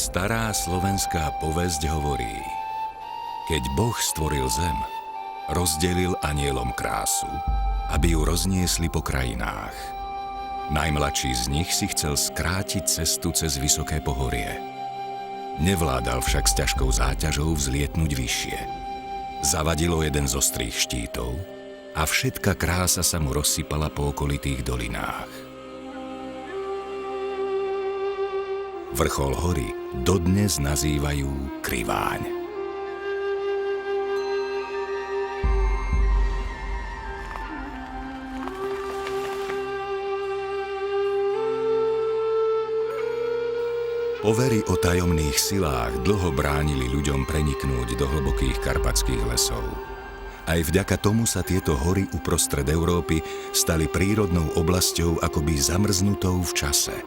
Stará slovenská povesť hovorí: keď Boh stvoril zem, rozdelil anielom krásu, aby ju rozniesli po krajinách. Najmladší z nich si chcel skrátiť cestu cez vysoké pohorie. Nevládal však s ťažkou záťažou vzlietnúť vyššie. Zavadilo jeden z ostrých štítov a všetka krása sa mu rozsypala po okolitých dolinách. Vrchol hory dodnes nazývajú Kriváň. Povery o tajomných silách dlho bránili ľuďom preniknúť do hlbokých karpatských lesov. Aj vďaka tomu sa tieto hory uprostred Európy stali prírodnou oblasťou akoby zamrznutou v čase.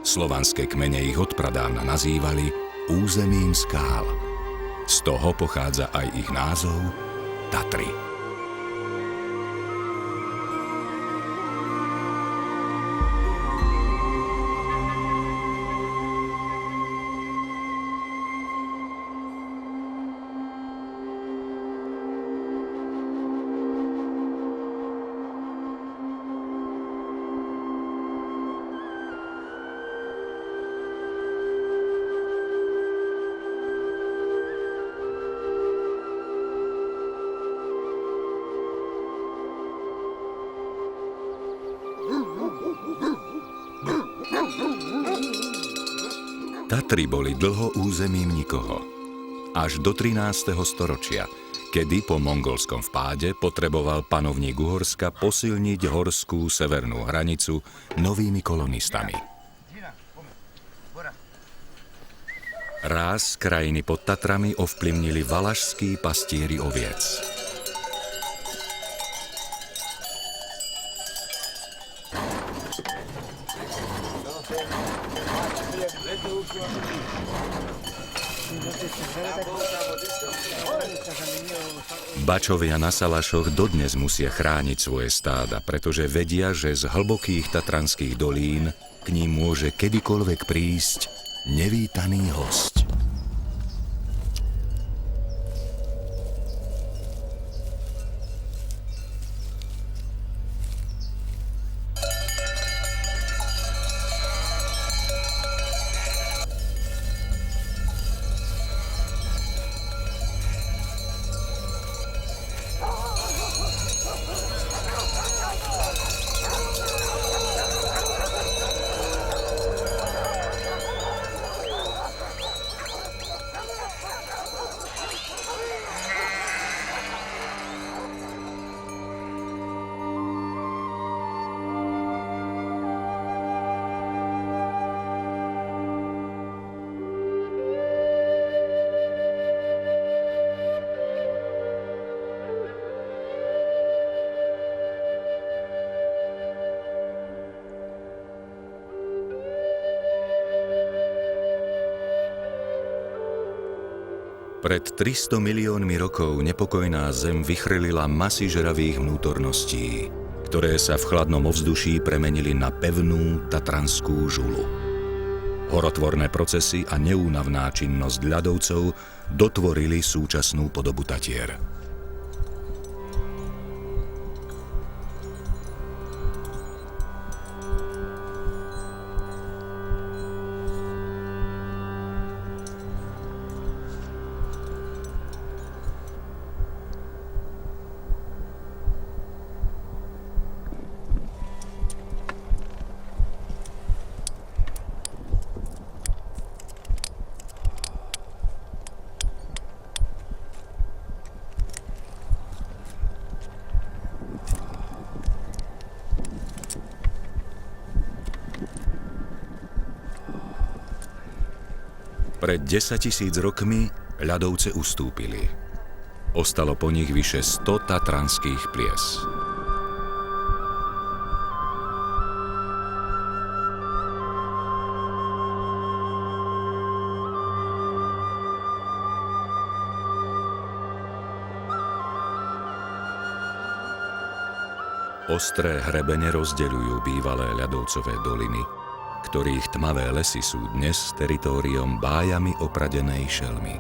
Slovanské kmene ich odpradávna nazývali územím skál. Z toho pochádza aj ich názov Tatry. Tatry boli dlho územím nikoho. Až do 13. storočia, kedy po mongolskom vpáde potreboval panovník Uhorska posilniť horskú severnú hranicu novými kolonistami. Ráz krajiny pod Tatrami ovplyvnili valašskí pastieri oviec. Bačovia na Salašoch dodnes musia chrániť svoje stáda, pretože vedia, že z hlbokých tatranských dolín k ním môže kedykoľvek prísť nevítaný hosť. Pred 300 miliónmi rokov nepokojná Zem vychrlila masy žravých vnútorností, ktoré sa v chladnom ovzduší premenili na pevnú tatranskú žulu. Horotvorné procesy a neúnavná činnosť ľadovcov dotvorili súčasnú podobu Tatier. Pred 10 000 rokmi ľadovce ustúpili. Ostalo po nich vyše 100 tatranských plies. Ostré hrebene rozdeľujú bývalé ľadovcové doliny, ktorých tmavé lesy sú dnes teritóriom bájami opradenej šelmy.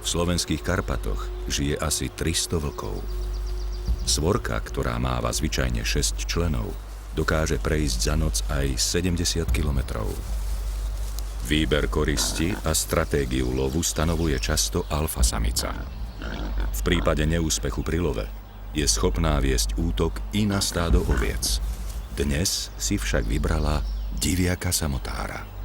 V slovenských Karpatoch žije asi 300 vlkov. Svorka, ktorá máva zvyčajne 6 členov, dokáže prejsť za noc aj 70 kilometrov. Výber koristi a stratégiu lovu stanovuje často alfasamica. V prípade neúspechu pri love je schopná viesť útok i na stádo oviec. Dnes si však vybrala diviaka samotára.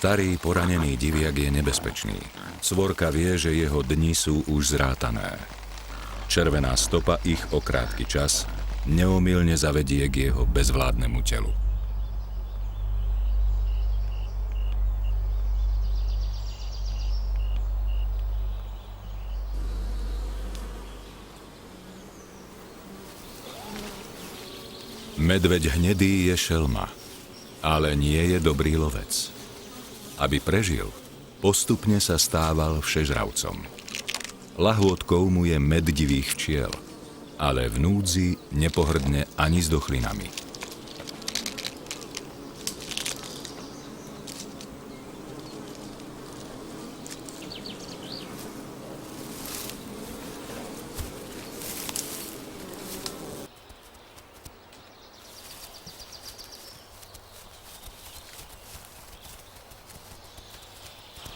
Starý poranený diviak je nebezpečný. Svorka vie, že jeho dni sú už zrátané. Červená stopa ich o krátky čas neomylne zavedie k jeho bezvládnemu telu. Medveď hnedý je šelma, ale nie je dobrý lovec. Aby prežil, postupne sa stával všežravcom. Lahôdkou mu je med divých včiel, ale v núdzi nepohrdne ani s dochlinami.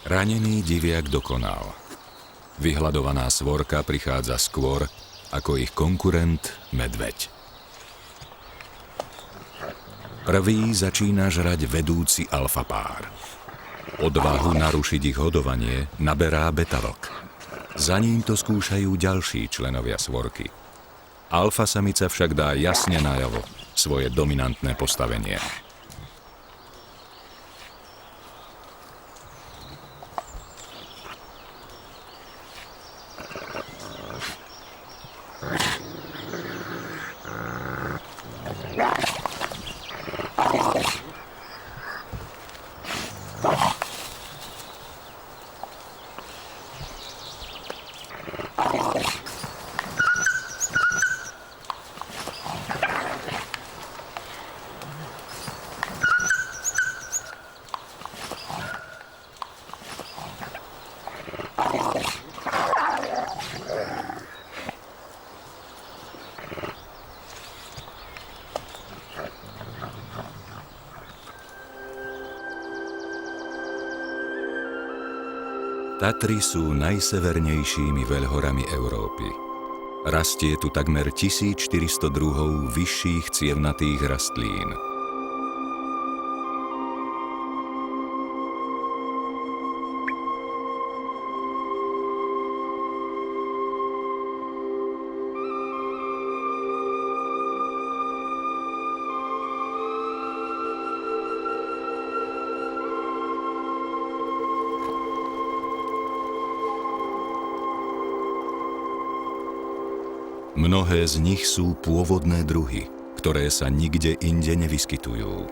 Ranený diviak dokonal. Vyhľadovaná svorka prichádza skôr ako ich konkurent medveď. Prvý začína žrať vedúci alfapár. Odvahu narušiť ich hodovanie naberá betavlk. Za ním to skúšajú ďalší členovia svorky. Alfasamica však dá jasne najavo svoje dominantné postavenie. Tatry sú najsevernejšími veľhorami Európy. Rastie tu takmer 1400 druhov vyšších cievnatých rastlín. Mnohé z nich sú pôvodné druhy, ktoré sa nikde inde nevyskytujú.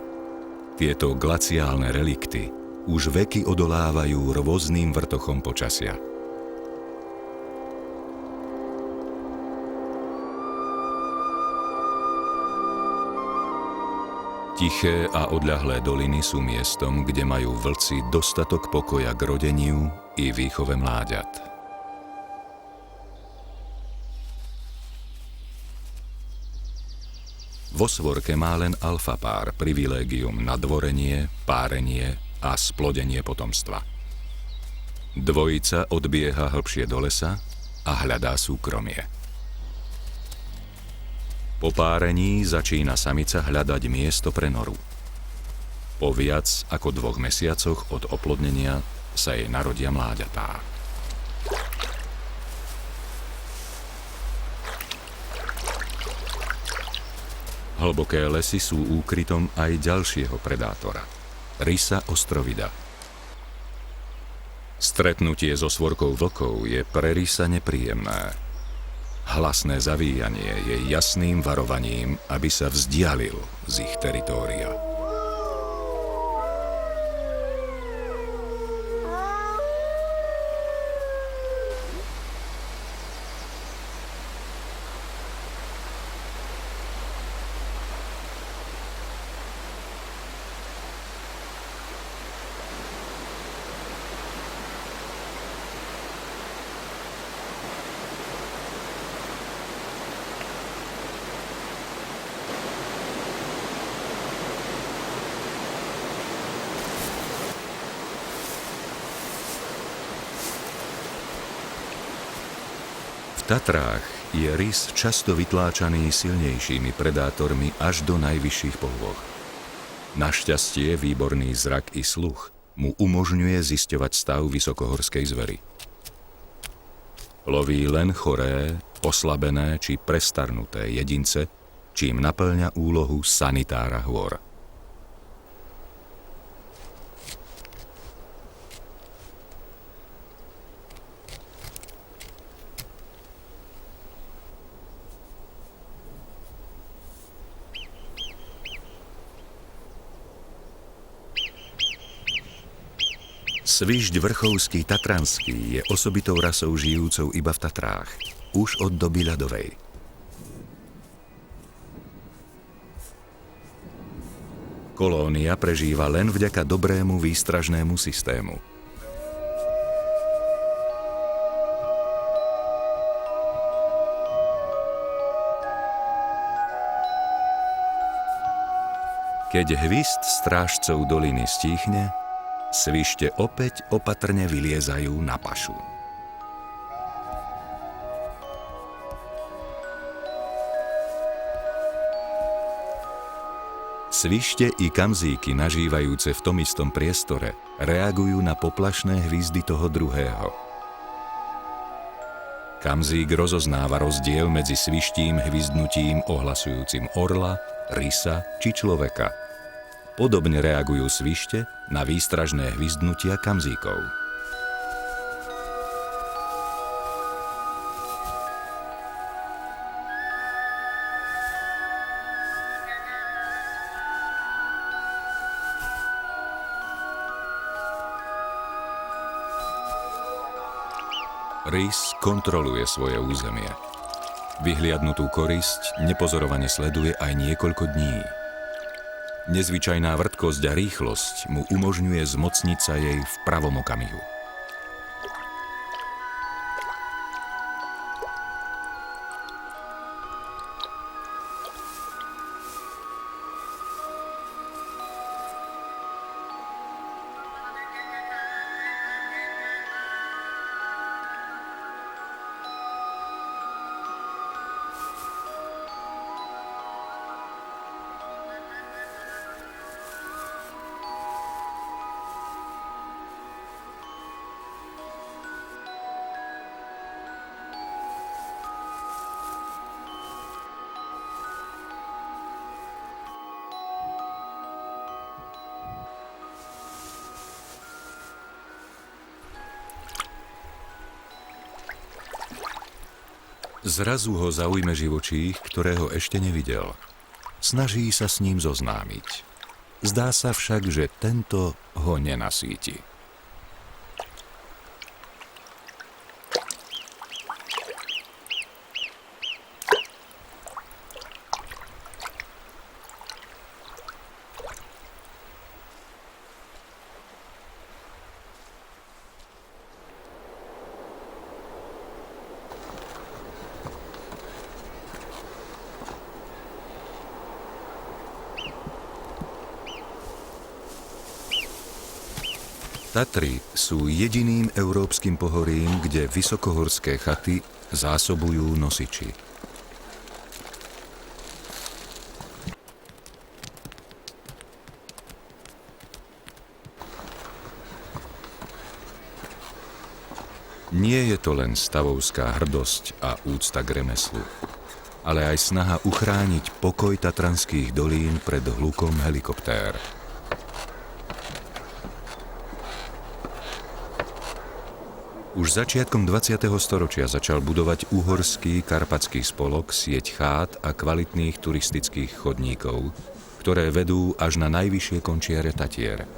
Tieto glaciálne relikty už veky odolávajú rôznym vrtochom počasia. Tiché a odľahlé doliny sú miestom, kde majú vlci dostatok pokoja k rodeniu i výchove mláďat. Vo svorke má len alfapár privilégium na dvorenie, párenie a splodenie potomstva. Dvojica odbieha hlbšie do lesa a hľadá súkromie. Po párení začína samica hľadať miesto pre noru. Po viac ako 2 mesiacoch od oplodnenia sa jej narodia mláďatá. Hlboké lesy sú úkrytom aj ďalšieho predátora – rysa ostrovida. Stretnutie so svorkou vlkov je pre rysa nepríjemné. Hlasné zavíjanie je jasným varovaním, aby sa vzdialil z ich teritória. V Tatrách je rys často vytláčaný silnejšími predátormi až do najvyšších pohôch. Našťastie výborný zrak i sluch mu umožňuje zisťovať stav vysokohorskej zvery. Loví len choré, oslabené či prestarnuté jedince, čím naplňa úlohu sanitára hôr. Svižď vrchovský tatranský je osobitou rasou žijúcou iba v Tatrách, už od doby ľadovej. Kolónia prežíva len vďaka dobrému výstražnému systému. Keď hvist strážcov doliny stíchne, svište opäť opatrne vyliezajú na pašu. Svište i kamzíky nažívajúce v tom istom priestore reagujú na poplašné hvizdy toho druhého. Kamzík rozoznáva rozdiel medzi svištím hvizdnutím ohlasujúcim orla, rysa či človeka. Podobne reagujú svište na výstražné hvizdnutia kamzíkov. Rys kontroluje svoje územie. Vyhliadnutú korisť nepozorovane sleduje aj niekoľko dní. Nezvyčajná vrtkosť a rýchlosť mu umožňuje zmocniť sa jej v pravom okamihu. Zrazu ho zaujme živočích, ktorého ešte nevidel. Snaží sa s ním zoznámiť. Zdá sa však, že tento ho nenasíti. Tatry sú jediným európskym pohorím, kde vysokohorské chaty zásobujú nosiči. Nie je to len stavovská hrdosť a úcta k remeslu, ale aj snaha uchrániť pokoj tatranských dolín pred hlukom helikoptér. Už začiatkom 20. storočia začal budovať uhorský karpatský spolok sieť chát a kvalitných turistických chodníkov, ktoré vedú až na najvyššie končiare Tatier.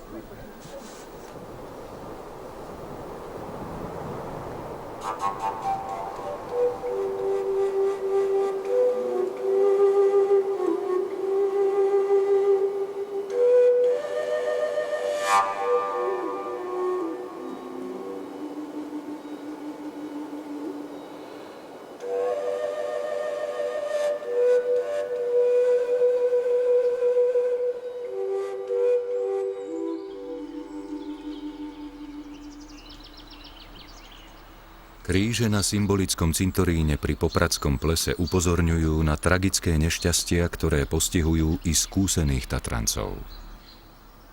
Kríže na symbolickom cintoríne pri Popradskom plese upozorňujú na tragické nešťastia, ktoré postihujú i skúsených Tatrancov.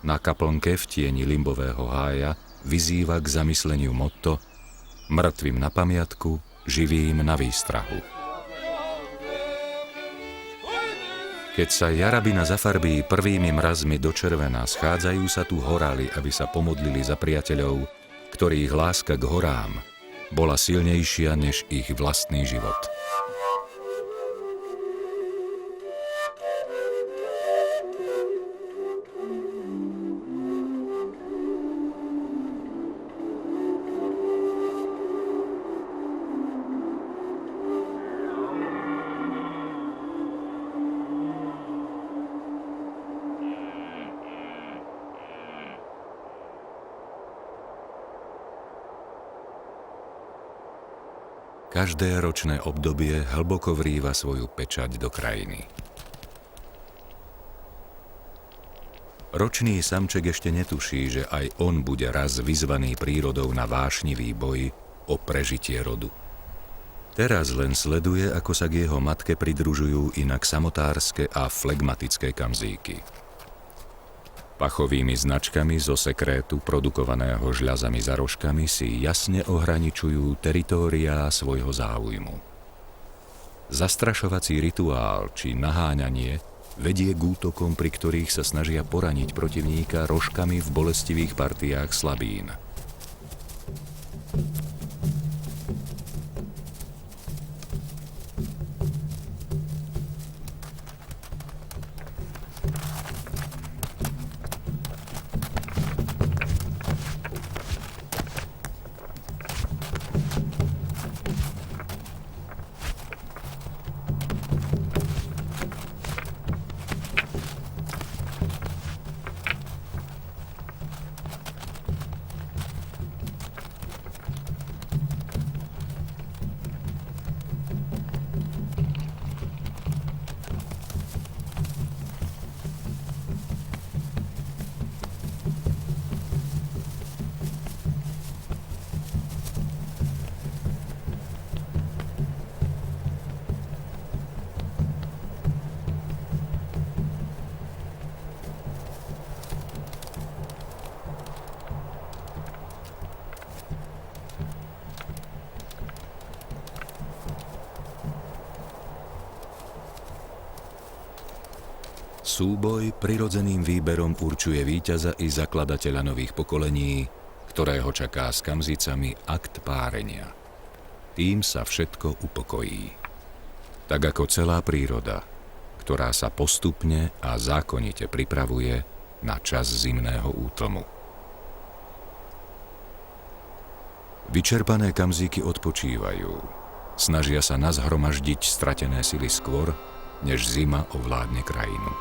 Na kaplnke v tieni limbového hája vyzýva k zamysleniu motto mŕtvým na pamiatku, živým na výstrahu. Keď sa jarabina zafarbí prvými mrazmi do červená, schádzajú sa tu horáli, aby sa pomodlili za priateľov, ktorých láska k horám bola silnejšia než ich vlastný život. Každé ročné obdobie hlboko vrýva svoju pečať do krajiny. Ročný samček ešte netuší, že aj on bude raz vyzvaný prírodou na vášnivý boj o prežitie rodu. Teraz len sleduje, ako sa k jeho matke pridružujú inak samotárske a flegmatické kamzíky. Pachovými značkami zo sekrétu produkovaného žľazami za rožkami si jasne ohraničujú teritóriá svojho záujmu. Zastrašovací rituál či naháňanie vedie k útokom, pri ktorých sa snažia poraniť protivníka rožkami v bolestivých partiách slabín. Súboj prirodzeným výberom určuje víťaza i zakladateľa nových pokolení, ktorého čaká s kamzicami akt párenia. Tým sa všetko upokojí. Tak ako celá príroda, ktorá sa postupne a zákonite pripravuje na čas zimného útlmu. Vyčerpané kamzíky odpočívajú. Snažia sa nazhromaždiť stratené sily skôr, než zima ovládne krajinu.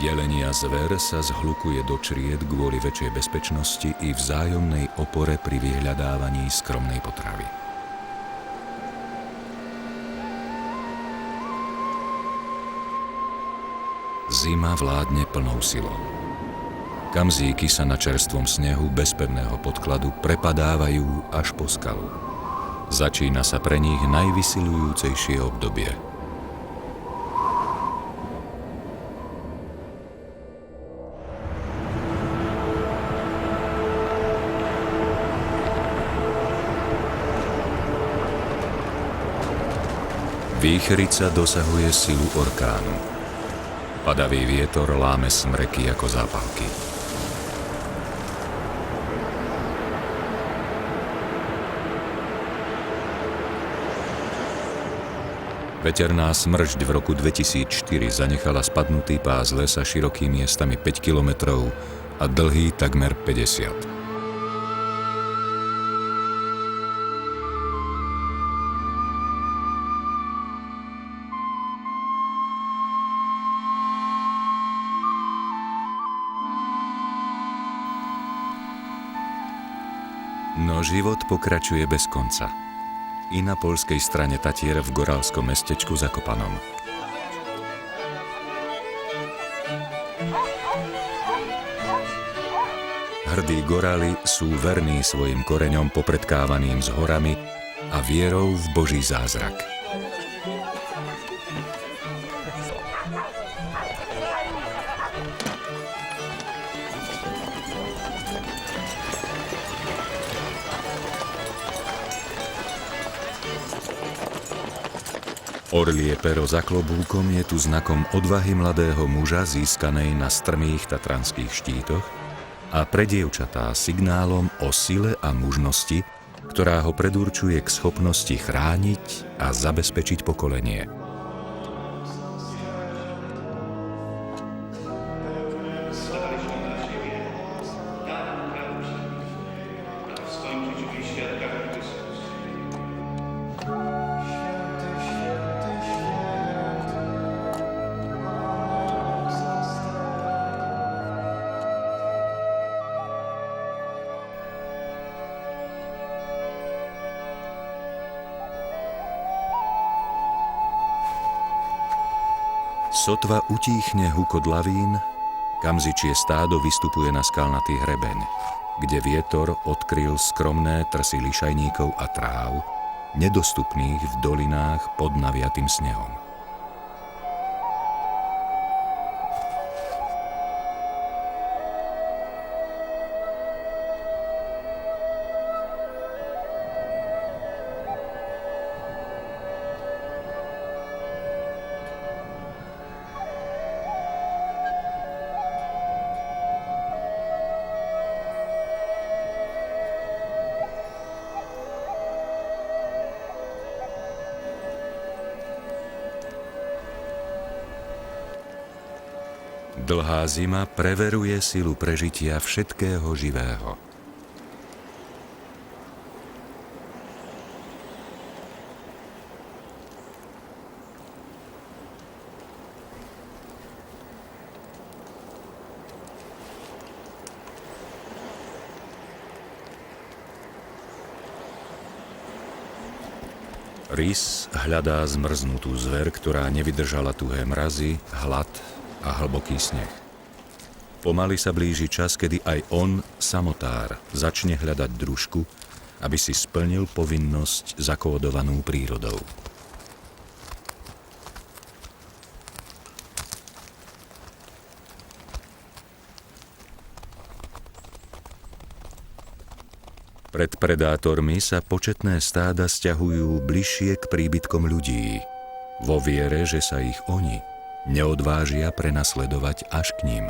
Jelenia zver sa zhlukuje do čried kvôli väčšej bezpečnosti i vzájomnej opore pri vyhľadávaní skromnej potravy. Zima vládne plnou silou. Kamzíky sa na čerstvom snehu bez pevného podkladu prepadávajú až po skalu. Začína sa pre nich najvysilujúcejšie obdobie. Výchrica dosahuje silu orkánu. Padavý vietor láme smreky ako zápalky. Veterná smršť v roku 2004 zanechala spadnutý pás lesa širokým miestami 5 kilometrov a dlhý takmer 50. No život pokračuje bez konca. I na poľskej strane Tatier v gorálskom mestečku Zakopanom. Hrdí goráli sú verní svojim koreňom popredkávaným s horami a vierou v Boží zázrak. Orlie pero za klobúkom je tu znakom odvahy mladého muža získanej na strmých tatranských štítoch a pre dievčatá signálom o sile a mužnosti, ktorá ho predurčuje k schopnosti chrániť a zabezpečiť pokolenie. Sotva utíchne hukot lavín, kamzičie stádo vystupuje na skalnatý hrebeň, kde vietor odkryl skromné trsy lišajníkov a tráv, nedostupných v dolinách pod naviatým snehom. Dlhá zima preveruje silu prežitia všetkého živého. Rys hľadá zmrznutú zver, ktorá nevydržala tuhé mrazy, hlad a hlboký sneh. Pomaly sa blíži čas, kedy aj on, samotár, začne hľadať družku, aby si splnil povinnosť zakódovanú prírodou. Pred predátormi sa početné stáda sťahujú bližšie k príbytkom ľudí, vo viere, že sa ich oni, neodvážia prenasledovať až k ním.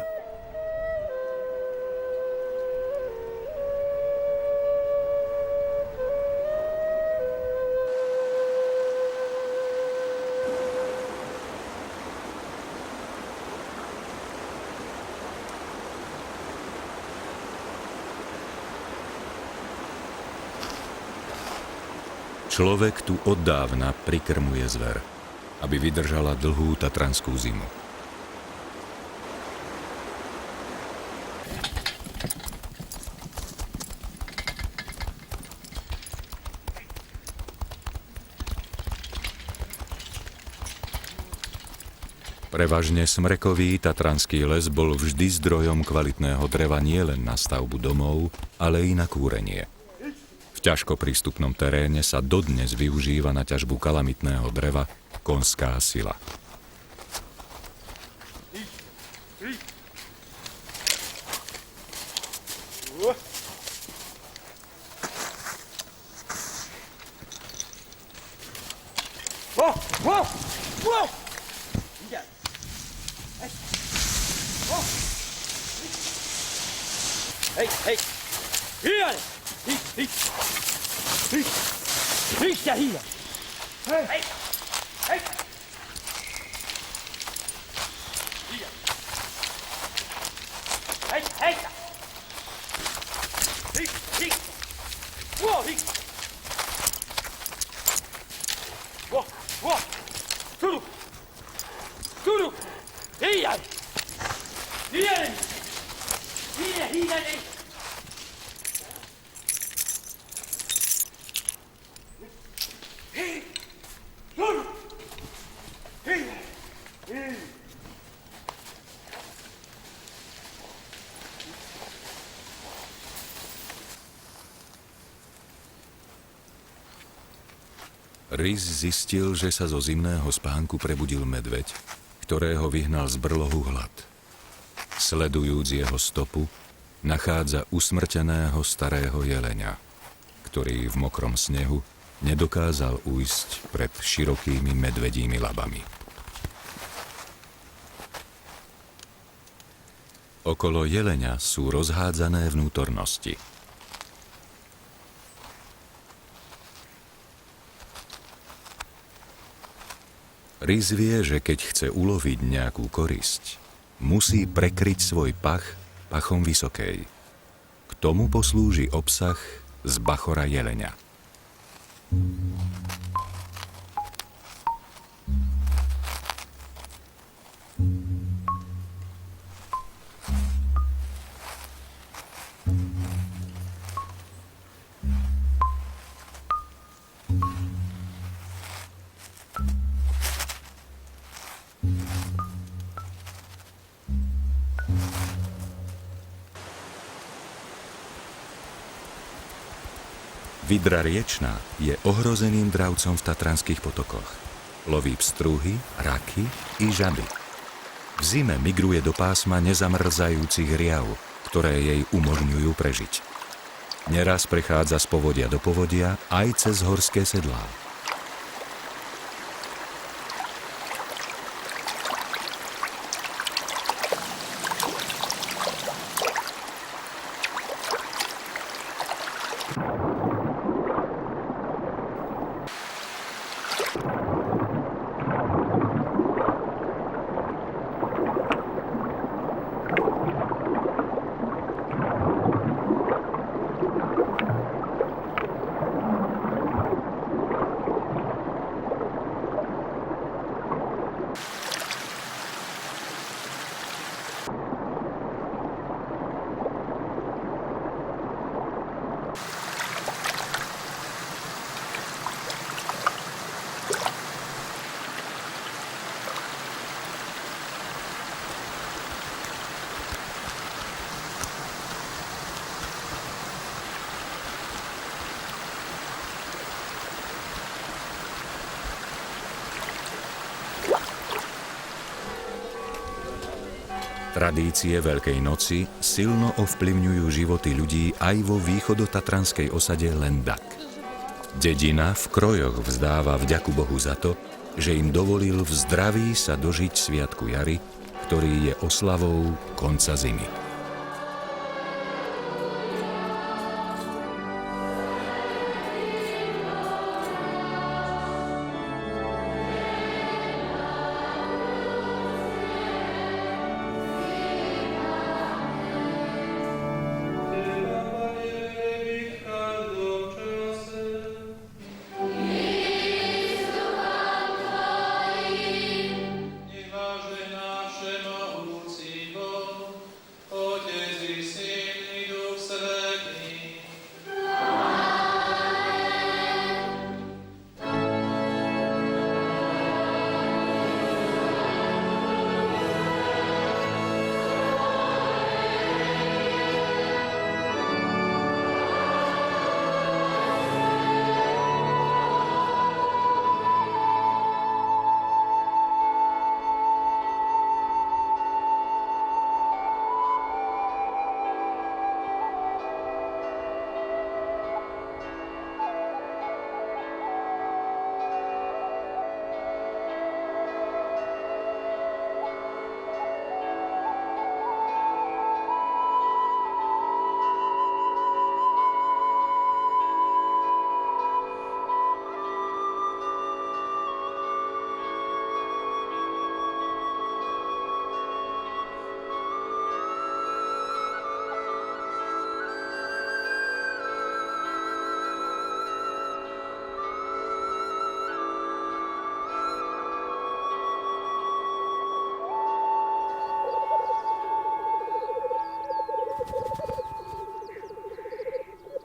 Človek tu od dávna prikrmuje zver, aby vydržala dlhú tatranskú zimu. Prevažne smrekový tatranský les bol vždy zdrojom kvalitného dreva nielen na stavbu domov, ale i na kúrenie. V ťažko prístupnom teréne sa dodnes využíva na ťažbu kalamitného dreva konská sila. Rys zistil, že sa zo zimného spánku prebudil medveď, ktorého vyhnal z brlohu hlad. Sledujúc jeho stopu, nachádza usmrteného starého jeleňa, ktorý v mokrom snehu nedokázal ujsť pred širokými medvedími labami. Okolo jeleňa sú rozhádzané vnútornosti. Rys vie, že keď chce uloviť nejakú korisť, musí prekryť svoj pach pachom vysokej. K tomu poslúži obsah z bachora jeleňa. Vydra riečná je ohrozeným dravcom v tatranských potokoch. Loví pstruhy, raky i žaby. V zime migruje do pásma nezamrzajúcich riav, ktoré jej umožňujú prežiť. Neraz prechádza z povodia do povodia aj cez horské sedlá. Tradície Veľkej noci silno ovplyvňujú životy ľudí aj vo východotatranskej osade Lendak. Dedina v krojoch vzdáva vďaku Bohu za to, že im dovolil v zdraví sa dožiť sviatku jary, ktorý je oslavou konca zimy.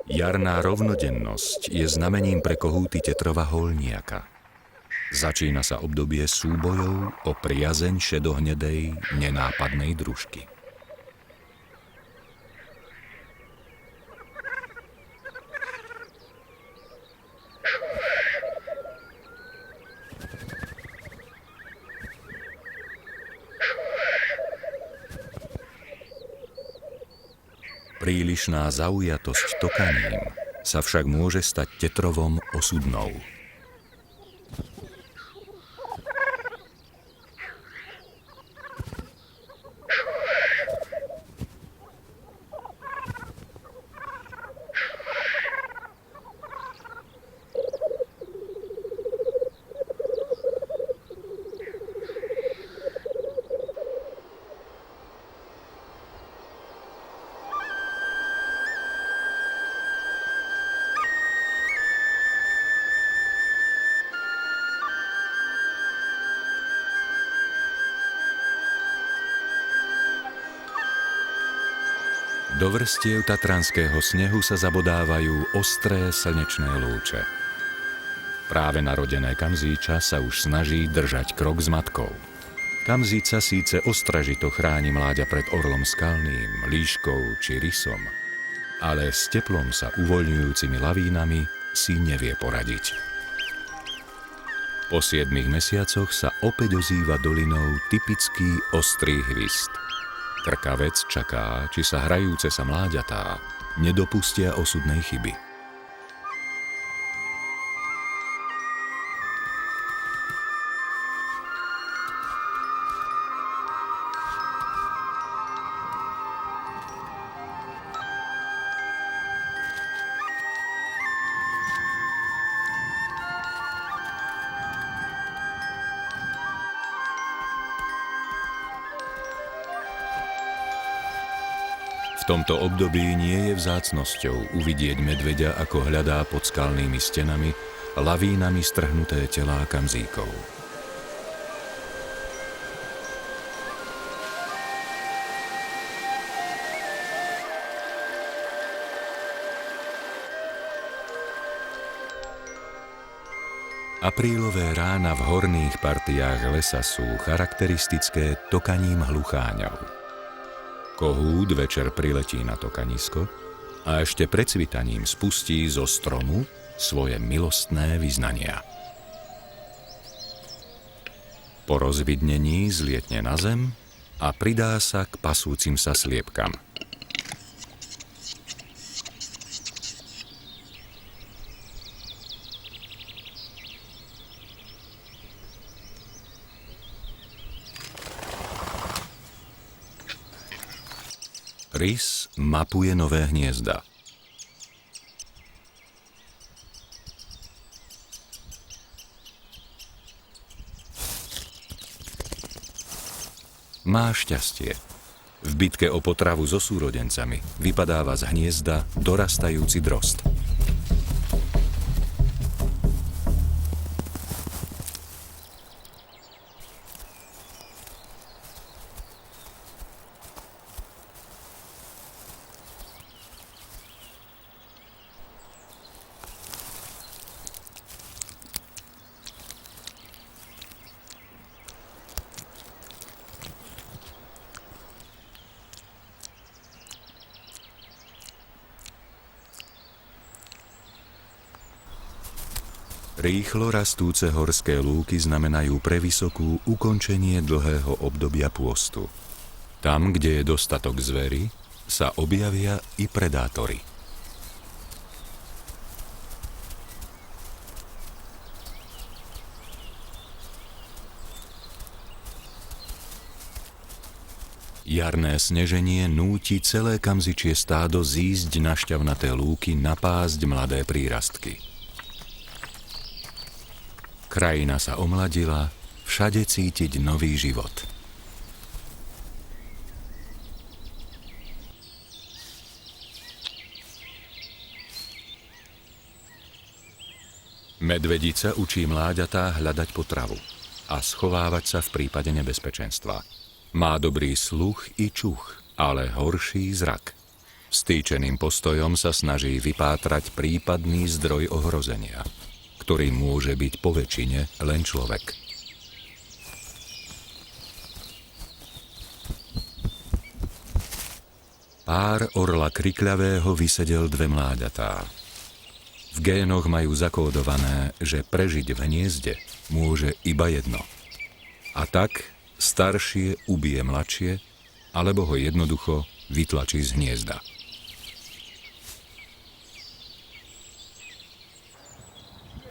Jarná rovnodennosť je znamením pre kohúty Tetrova holniaka. Začína sa obdobie súbojov o priazeň šedohnedej, nenápadnej družky. Prílišná zaujatosť tokaním sa však môže stať Tetrovom osudnou. Do vrstiev tatranského snehu sa zabodávajú ostré slnečné lúče. Práve narodené Kamzíča sa už snaží držať krok s matkou. Kamzíca síce ostražito chráni mláďa pred orlom skalným, líškou či rysom, ale s teplom sa uvoľňujúcimi lavínami si nevie poradiť. Po 7 mesiacoch sa opäť ozýva dolinou typický ostrý hvist. Krkavec čaká, či sa hrajúce sa mláďatá nedopustia osudnej chyby. V tomto období nie je vzácnosťou uvidieť medveďa, ako hľadá pod skalnými stenami lavínami strhnuté telá kamzíkov. Aprílové rána v horných partiách lesa sú charakteristické tokaním hlucháňov. Kohút večer priletí na tokanisko a ešte pred cvitaním spustí zo stromu svoje milostné vyznania. Po rozvidnení zlietne na zem a pridá sa k pasúcim sa sliepkam. Rys mapuje nové hniezda. Má šťastie. V bitke o potravu so súrodencami vypadáva z hniezda dorastajúci drozd. Rýchlo rastúce horské lúky znamenajú pre vysokú ukončenie dlhého obdobia pôstu. Tam, kde je dostatok zvery, sa objavia i predátori. Jarné sneženie núti celé kamzičie stádo zísť na šťavnaté lúky napásť mladé prírastky. Krajina sa omladila, všade cítiť nový život. Medvedica učí mláďatá hľadať potravu a schovávať sa v prípade nebezpečenstva. Má dobrý sluch i čuch, ale horší zrak. Vstýčeným postojom sa snaží vypátrať prípadný zdroj ohrozenia, ktorý môže byť po väčšine len človek. Pár orla krikľavého vysedel dve mláďatá. V génoch majú zakódované, že prežiť v hniezde môže iba jedno. A tak staršie ubije mladšie, alebo ho jednoducho vytlačí z hniezda.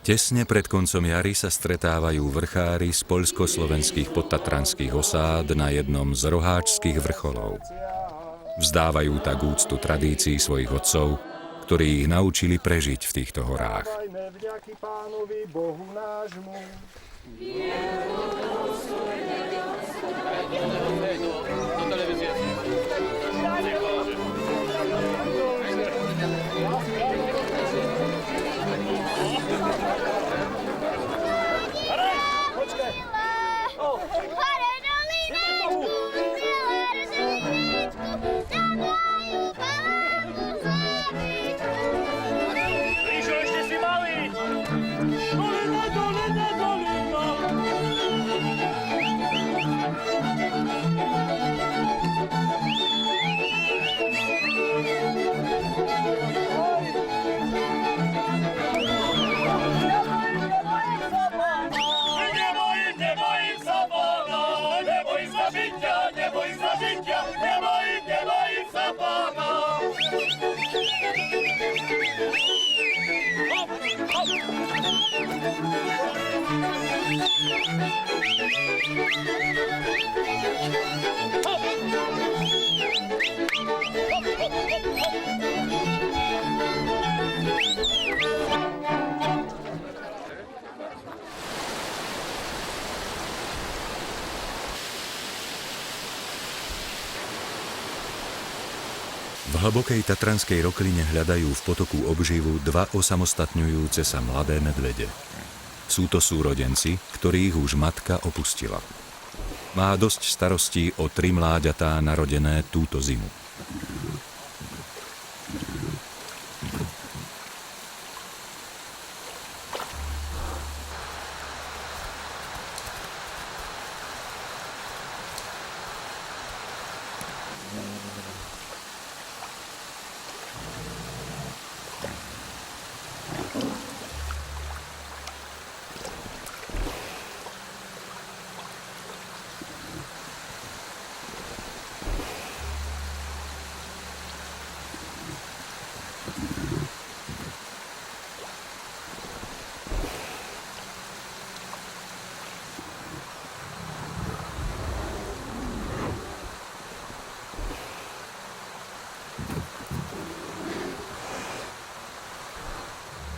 Tesne pred koncom jary sa stretávajú vrchári z poľsko-slovenských podtatranských osád na jednom z roháčskych vrcholov. Vzdávajú tak úctu tradícií svojich otcov, ktorí ich naučili prežiť v týchto horách. V hlbokej tatranskej rokline hľadajú v potoku obživu dva osamostatňujúce sa mladé medvede. Sú to súrodenci, ktorých už matka opustila. Má dosť starostí o 3 mláďatá narodené túto zimu.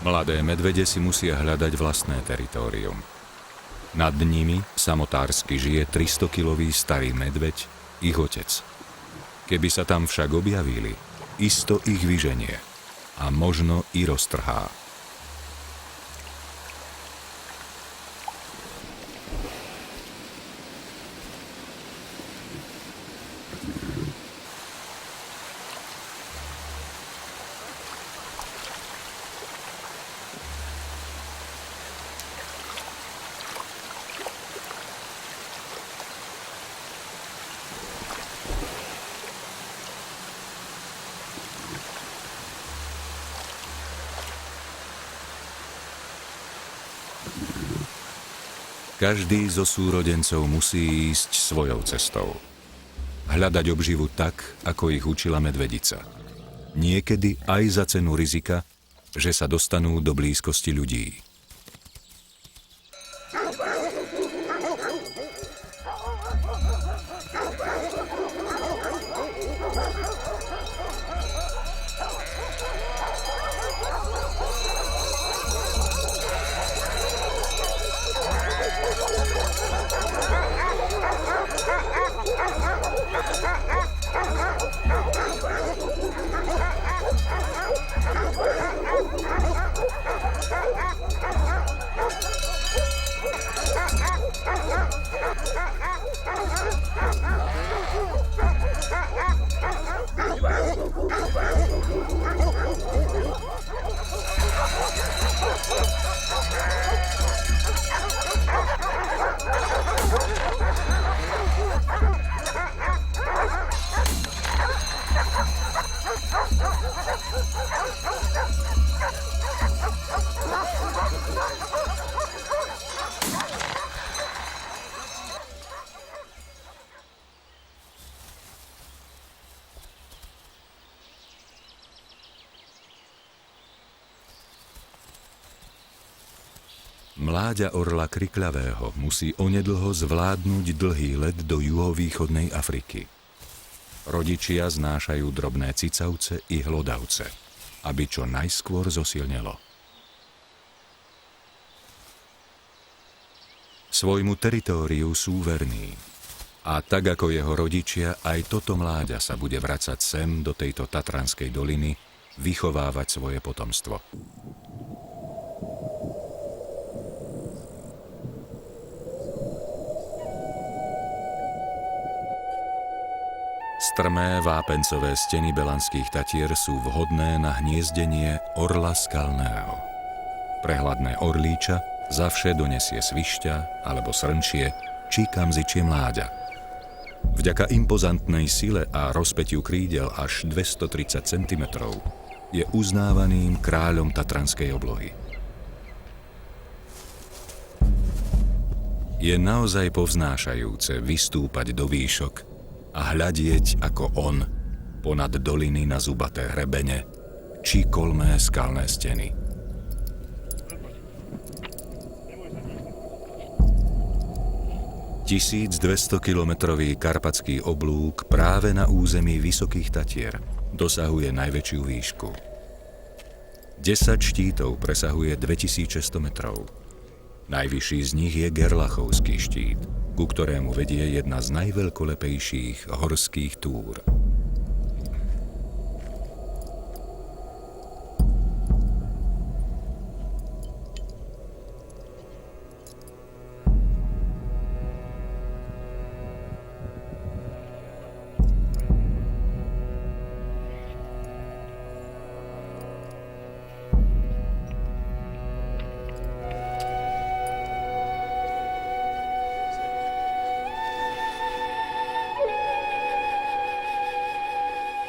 Mladé medvede si musia hľadať vlastné teritórium. Nad nimi samotársky žije 300-kilový starý medveď, ich otec. Keby sa tam však objavili, isto ich vyženie a možno i roztrhá. Každý zo súrodencov musí ísť svojou cestou. Hľadať obživu tak, ako ich učila medvedica. Niekedy aj za cenu rizika, že sa dostanú do blízkosti ľudí. Mláďa orla krikľavého musí onedlho zvládnuť dlhý let do juhovýchodnej Afriky. Rodičia znášajú drobné cicavce i hlodavce, aby čo najskôr zosilnelo. Svojmu teritóriu sú verní. A tak ako jeho rodičia, aj toto mláďa sa bude vracať sem do tejto Tatranskej doliny, vychovávať svoje potomstvo. Strmé vápencové steny Belanských Tatier sú vhodné na hniezdenie orla skalného. Prehľadné orlíča zavše donesie svišťa alebo srnčie či kamzičie mláďa. Vďaka impozantnej sile a rozpätiu krídel až 230 cm je uznávaným kráľom tatranskej oblohy. Je naozaj povznášajúce vystúpať do výšok a hľadieť, ako on, ponad doliny na zubaté hrebene či kolmé skalné steny. Tisícdvestokilometrový karpatský oblúk práve na území Vysokých Tatier dosahuje najväčšiu výšku. 10 štítov presahuje 2600 metrov. Najvyšší z nich je Gerlachovský štít, ku ktorému vedie jedna z najveľkolepejších horských túr.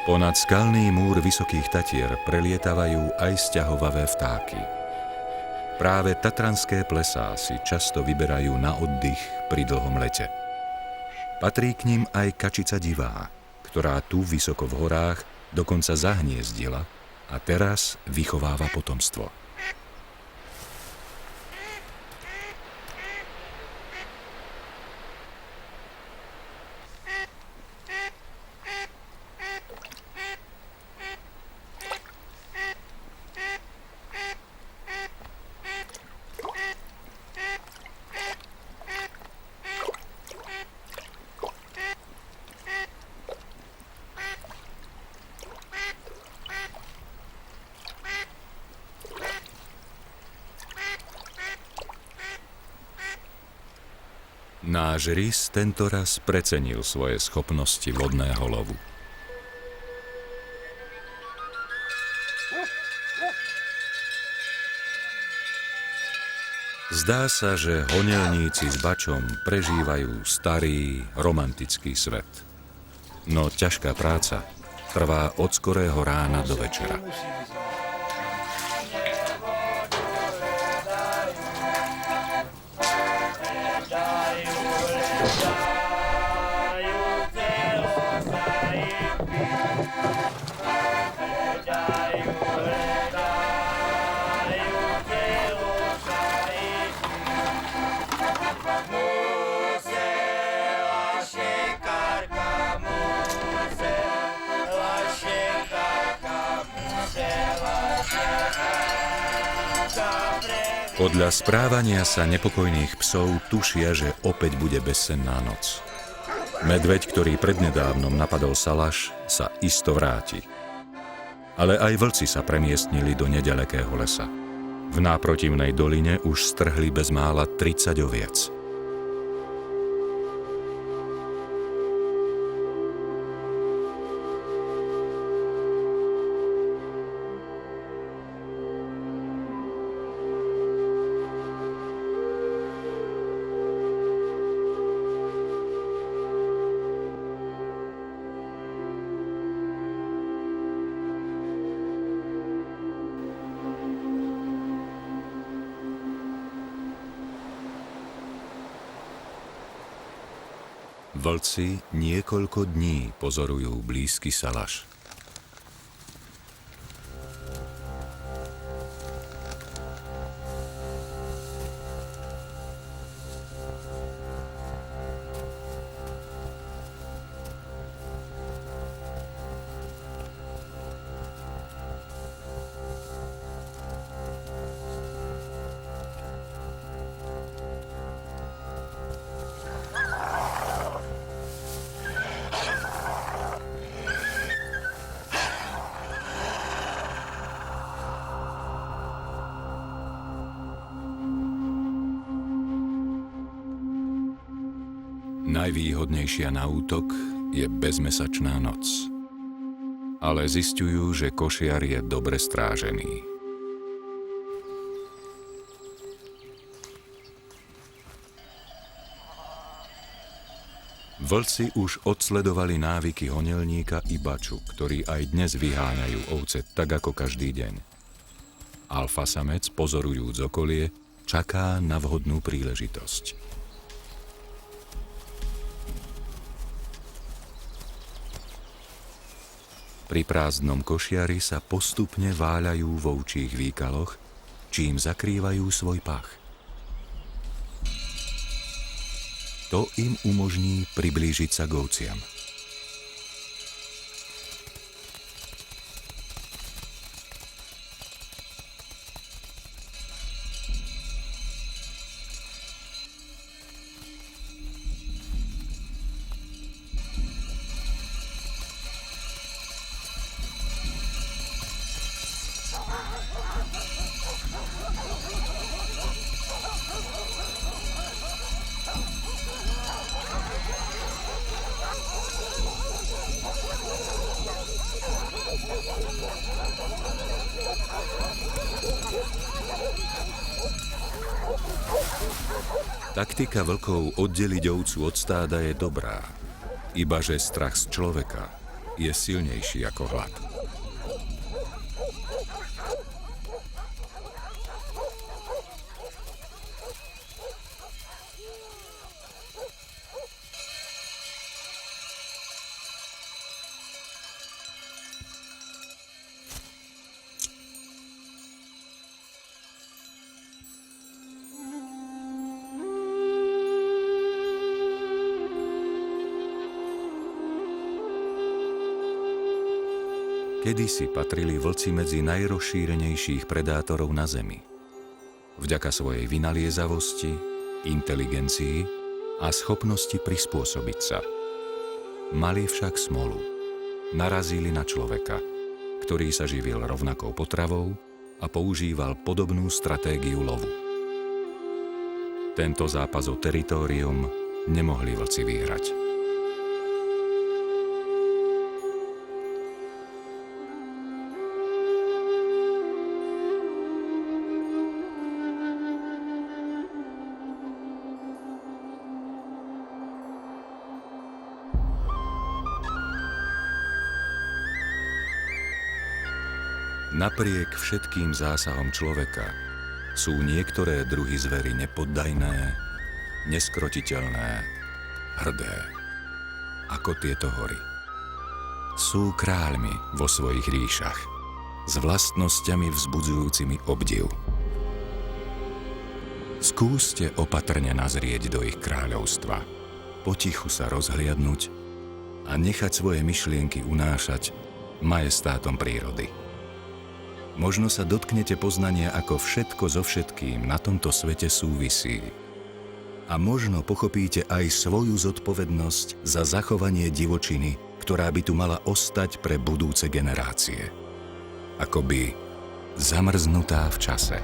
Ponad skalný múr Vysokých Tatier prelietavajú aj sťahovavé vtáky. Práve tatranské plesá si často vyberajú na oddych pri dlhom lete. Patrí k nim aj kačica divá, ktorá tu vysoko v horách dokonca zahniezdila a teraz vychováva potomstvo. Náš rys tentoraz precenil svoje schopnosti vodného lovu. Zdá sa, že honelníci s bačom prežívajú starý, romantický svet. No ťažká práca trvá od skorého rána do večera. Podľa správania sa nepokojných psov tušia, že opäť bude bezsenná noc. Medveď, ktorý prednedávnom napadol Salaš, sa isto vráti. Ale aj vlci sa premiestnili do neďalekého lesa. V náprotivnej doline už strhli bezmála 30 oviec. Vlci niekoľko dní pozorujú blízky Salaš. Najvýhodnejšia na útok je bezmesačná noc. Ale zisťujú, že košiar je dobre strážený. Vlci už odsledovali návyky honelníka i baču, ktorí aj dnes vyháňajú ovce tak ako každý deň. Alfasamec, pozorujúc okolie, čaká na vhodnú príležitosť. Pri prázdnom košiari sa postupne váľajú v ovčích výkaloch, čím zakrývajú svoj pach. To im umožní priblížiť sa k ovciam. Taktika vlkov oddeliť ovcu od stáda je dobrá, ibaže strach z človeka je silnejší ako hlad. Kedysi patrili vlci medzi najrozšírenejších predátorov na Zemi. Vďaka svojej vynaliezavosti, inteligencii a schopnosti prispôsobiť sa. Mali však smolu. Narazili na človeka, ktorý sa živil rovnakou potravou a používal podobnú stratégiu lovu. Tento zápas o teritórium nemohli vlci vyhrať. Napriek všetkým zásahom človeka sú niektoré druhy zvery nepoddajné, neskrotiteľné, hrdé, ako tieto hory. Sú kráľmi vo svojich ríšach, s vlastnosťami vzbudzujúcimi obdiv. Skúste opatrne nazrieť do ich kráľovstva, potichu sa rozhliadnuť a nechať svoje myšlienky unášať majestátom prírody. Možno sa dotknete poznania, ako všetko so všetkým na tomto svete súvisí. A možno pochopíte aj svoju zodpovednosť za zachovanie divočiny, ktorá by tu mala ostať pre budúce generácie. Akoby zamrznutá v čase.